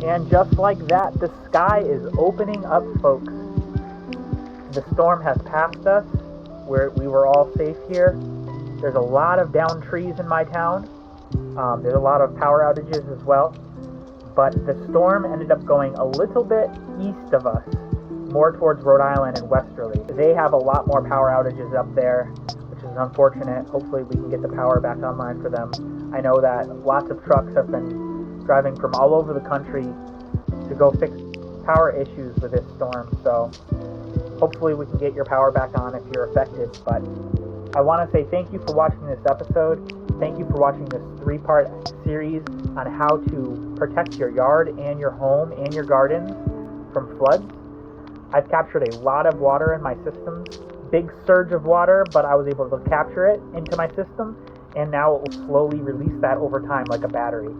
And just like that, the sky is opening up, folks. The storm has passed us. We were all safe here. There's a lot of downed trees in my town. There's a lot of power outages as well. But the storm ended up going a little bit east of us, more towards Rhode Island and westerly. They have a lot more power outages up there, which is unfortunate. Hopefully we can get the power back online for them. I know that lots of trucks have been driving from all over the country to go fix power issues with this storm, so hopefully we can get your power back on if you're affected. But I want to say thank you for watching this episode. Thank you for watching this 3-part series on how to protect your yard and your home and your gardens from floods. I've captured a lot of water in my systems, big surge of water, but I was able to capture it into my system, and now it will slowly release that over time like a battery.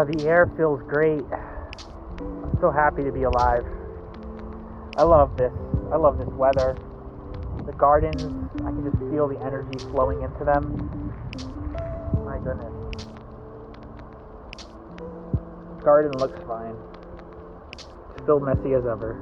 The air feels great. I'm so happy to be alive. I love this. I love this weather. The gardens, I can just feel the energy flowing into them. My goodness. Garden looks fine. Still messy as ever.